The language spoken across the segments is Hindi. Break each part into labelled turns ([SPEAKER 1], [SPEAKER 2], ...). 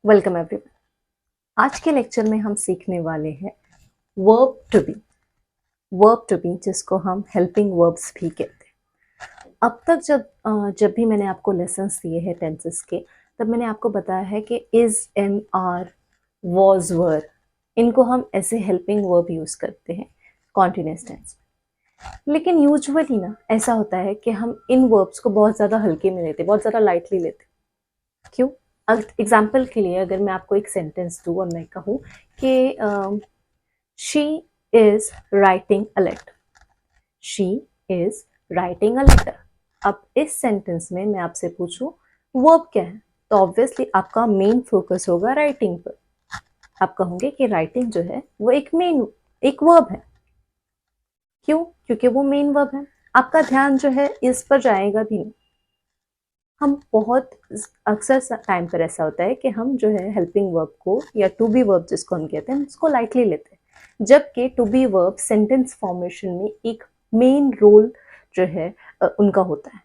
[SPEAKER 1] Welcome everyone. आज के लेक्चर में हम सीखने वाले हैं verb to be. Verb to be जिसको हम हेल्पिंग वर्ब्स भी कहते हैं। अब तक जब भी मैंने आपको लेसन्स दिए हैं टेंसेस के, तब मैंने आपको बताया है कि इज, एम, आर, वॉज, वर, इनको हम ऐसे हेल्पिंग वर्ब यूज करते हैं कॉन्टिन्यूस टेंस। लेकिन यूजुअली ना ऐसा होता है कि हम इन वर्ब्स को बहुत ज़्यादा हल्के में लेते, बहुत ज़्यादा लाइटली लेते। क्यों? एग्जाम्पल के लिए अगर मैं आपको एक सेंटेंस दूँ और मैं कहूँ कि she is writing a letter, she is writing a letter. अब इस सेंटेंस में मैं आपसे पूछूं वर्ब क्या है, तो ऑब्वियसली आपका मेन फोकस होगा राइटिंग पर। आप कहोगे कि राइटिंग जो है वो एक वर्ब है। क्यों? क्योंकि वो मेन वर्ब है। आपका ध्यान जो है इस पर जाएगा भी नहीं। हम बहुत अक्सर टाइम पर ऐसा होता है कि हम जो है हेल्पिंग वर्ब को या टू बी वर्ब जिसको हम कहते हैं उसको लाइटली लेते हैं, जबकि to be verb sentence formation में एक मेन रोल जो है उनका होता है।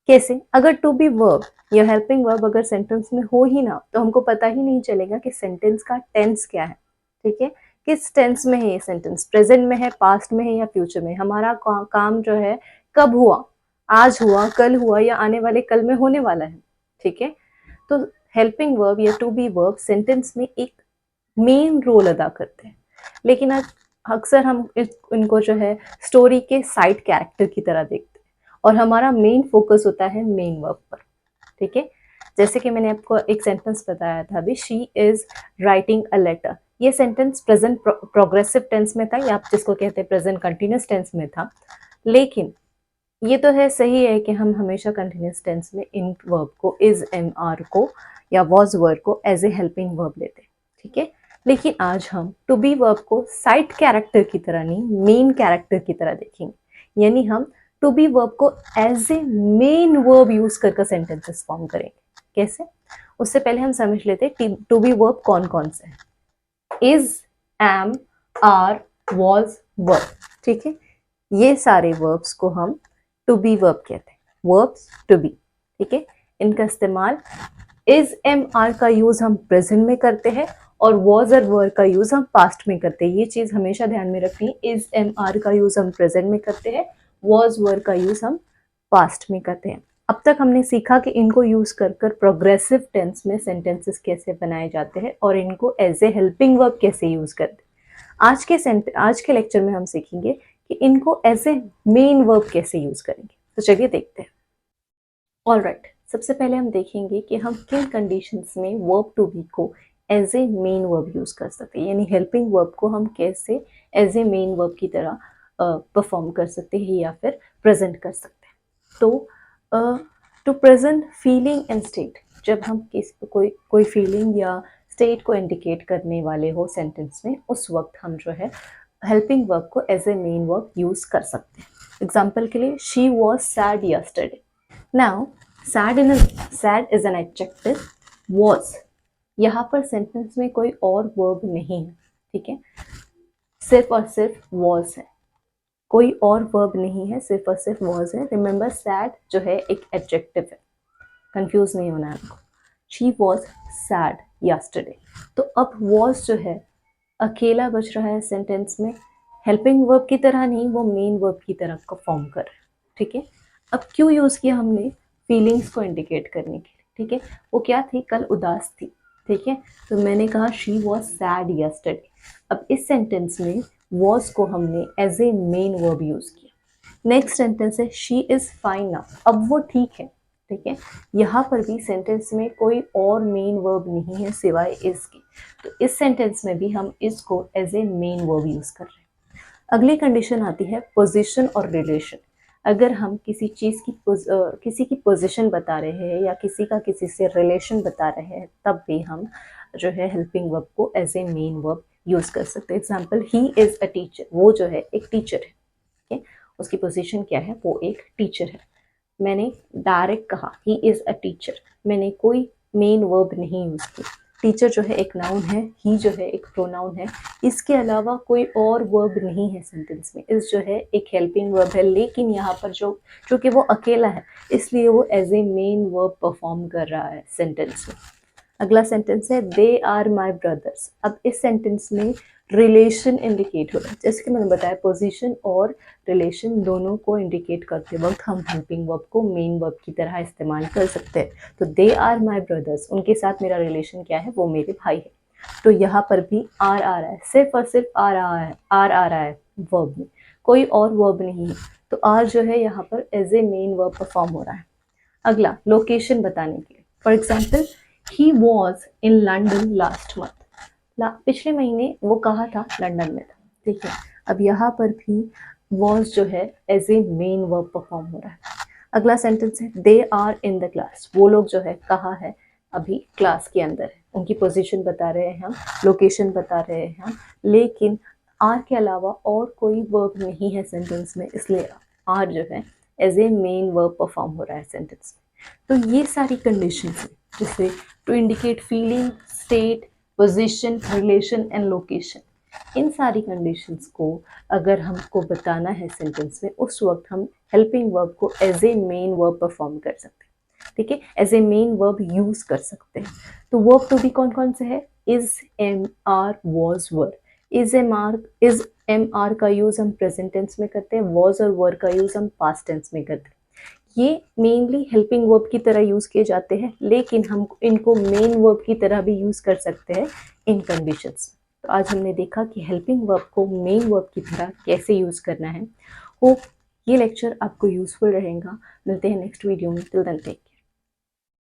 [SPEAKER 1] कैसे? अगर टू बी वर्ब या हेल्पिंग वर्ब अगर सेंटेंस में हो ही ना, तो हमको पता ही नहीं चलेगा कि सेंटेंस का टेंस क्या है। ठीक है, किस टेंस में है ये सेंटेंस, प्रेजेंट में है, पास्ट में है या फ्यूचर में। हमारा काम जो है कब हुआ, आज हुआ, कल हुआ या आने वाले कल में होने वाला है। ठीक है, तो हेल्पिंग वर्ब या टू बी वर्ब सेंटेंस में एक मेन रोल अदा करते हैं। लेकिन अक्सर हम इनको जो है स्टोरी के साइड कैरेक्टर की तरह देखते हैं और हमारा मेन फोकस होता है मेन वर्ब पर। ठीक है, जैसे कि मैंने आपको एक सेंटेंस बताया था अभी, she is writing a letter. ये सेंटेंस प्रेजेंट प्रोग्रेसिव टेंस में था, या आप जिसको कहते हैं प्रेजेंट कंटिन्यूस टेंस में था। लेकिन ये तो है, सही है कि हम हमेशा कंटिन्यूस टेंस में इन वर्ब को, इज, एम, आर को या वॉज वर्ब को एज ए हेल्पिंग वर्ब लेते हैं। ठीक है, लेकिन आज हम टू बी वर्ब को साइड कैरेक्टर की तरह नहीं, मेन कैरेक्टर की तरह देखेंगे। यानी हम टू बी वर्ब को as a main verb use करके सेंटेंसेस फॉर्म करेंगे। कैसे? उससे पहले हम समझ लेते हैं टू बी वर्ब कौन कौन से हैं। इज, एम, आर, वॉज, वर। ठीक है, ये सारे वर्ब्स को हम टू बी वर्ब कहते हैं, वर्ब्स टू बी। ठीक है, इनका इस्तेमाल इज, एम, आर का यूज हम प्रेजेंट में करते हैं और वॉज और वर का यूज हम पास्ट में करते हैं। ये चीज हमेशा ध्यान में रखनी है, इज, एम, आर का यूज हम प्रेजेंट में करते हैं, वॉज, वर का यूज हम पास्ट में करते हैं। अब तक हमने सीखा कि इनको यूज कर कर प्रोग्रेसिव टेंस में सेंटेंसेस कैसे बनाए जाते हैं और इनको एज ए हेल्पिंग वर्ब कैसे यूज करते हैं। आज के लेक्चर में हम सीखेंगे कि इनको एज ए मेन वर्ब कैसे यूज करेंगे। तो चलिए देखते हैं। ऑलराइट, सबसे पहले हम देखेंगे कि हम किन कंडीशंस में वर्ब टू बी को as a main verb use कर सकते हैं, यानी हेल्पिंग वर्ब को हम कैसे एज ए मेन वर्ब की तरह परफॉर्म कर सकते हैं या फिर प्रेजेंट कर सकते हैं। तो to present feeling and state, जब हम कोई फीलिंग या स्टेट को इंडिकेट करने वाले हो सेंटेंस में, उस वक्त हम जो है हेल्पिंग वर्ब को as a main verb use कर सकते हैं। एग्जाम्पल के लिए, she was sad yesterday. Now sad is an adjective, was यहाँ पर सेंटेंस में कोई और वर्ब नहीं है। ठीक है, सिर्फ और सिर्फ वॉज है, कोई और वर्ब नहीं है, सिर्फ और सिर्फ वॉज है। रिमेंबर, सैड जो है एक एडजेक्टिव है, कंफ्यूज नहीं होना है आपको। शी वॉज सैड यस्टरडे, तो अब वॉज जो है अकेला बच रहा है सेंटेंस में, हेल्पिंग वर्ब की तरह नहीं, वो मेन वर्ब की तरह को फॉर्म कर रहा है। ठीक है, अब क्यों यूज किया हमने? फीलिंग्स को इंडिकेट करने के लिए। ठीक है, वो क्या थी? कल उदास थी। ठीक है, तो मैंने कहा शी वॉज सैड यस्टरडे। अब इस सेंटेंस में वॉज को हमने as a main verb use किया। नेक्स्ट सेंटेंस है शी इज फाइन नाउ, अब वो ठीक है। ठीक है, यहाँ पर भी सेंटेंस में कोई और मेन वर्ब नहीं है सिवाय इज की, तो इस सेंटेंस में भी हम इज को as a main verb use कर रहे हैं। अगली कंडीशन आती है पोजीशन और रिलेशन। अगर हम किसी की पोजीशन बता रहे हैं या किसी से रिलेशन बता रहे हैं, तब भी हम जो है हेल्पिंग वर्ब को as a main verb use कर सकते हैं। Example, he is a teacher, वो जो है एक टीचर है। ठीक है, उसकी पोजीशन क्या है? वो एक टीचर है। मैंने डायरेक्ट कहा ही इज अ टीचर, मैंने कोई मेन वर्ब नहीं यूज की। टीचर जो है एक नाउन है, ही जो है एक प्रोनाउन है, इसके अलावा कोई और वर्ब नहीं है सेंटेंस में। इस जो है एक हेल्पिंग वर्ब है, लेकिन यहाँ पर चूंकि वो अकेला है, इसलिए वो as a main verb perform कर रहा है सेंटेंस में। अगला सेंटेंस है दे आर माई ब्रदर्स। अब इस सेंटेंस में रिलेशन इंडिकेट हो रहा है, जैसे कि मैंने बताया पोजीशन और रिलेशन दोनों को इंडिकेट करते वक्त हम हेल्पिंग वर्ब को मेन वर्ब की तरह इस्तेमाल कर सकते हैं। तो दे आर माई ब्रदर्स, उनके साथ मेरा रिलेशन क्या है, वो मेरे भाई है। तो यहाँ पर भी आर आ रहा है, सिर्फ और सिर्फ आर आ रहा है वर्ब में, कोई और वर्ब नहीं है। तो आर जो है यहाँ पर as a main verb perform हो रहा है। अगला लोकेशन बताने के लिए, for example he was in London last month. पिछले महीने वो कहा था, लंदन में था। देखिए अब यहाँ पर भी वॉज जो है as a main verb perform हो रहा है। अगला सेंटेंस है they are in the class. वो लोग जो है कहाँ है, अभी क्लास के अंदर है। उनकी पोजीशन बता रहे हैं हम, लोकेशन बता रहे हैं हम, लेकिन आर के अलावा और कोई वर्ब नहीं है सेंटेंस में, इसलिए आर जो है as a main verb perform हो रहा है सेंटेंस में। तो ये सारी कंडीशंस हैं, जैसे to indicate feeling, state, position, relation and location. इन सारी कंडीशंस को अगर हमको बताना है सेंटेंस में, उस वक्त हम हेल्पिंग वर्ब को as a main verb perform कर सकते हैं। ठीक है, as a main verb use कर सकते हैं। तो वर्ब टू बी कौन कौन से है, is, am are, was, were. Is am are का यूज हम प्रेजेंट टेंस में करते हैं, वॉज और वर का यूज हम पास्ट टेंस में करते हैं। ये मेनली हेल्पिंग वर्ब की तरह यूज किए जाते हैं, लेकिन हम इनको मेन वर्ब की तरह भी यूज कर सकते हैं इन कंडीशंस। तो आज हमने देखा कि हेल्पिंग वर्ब को मेन वर्ब की तरह कैसे यूज करना है। होप ये लेक्चर आपको यूजफुल रहेगा। मिलते हैं नेक्स्ट वीडियो में, टिल देन टेक केयर।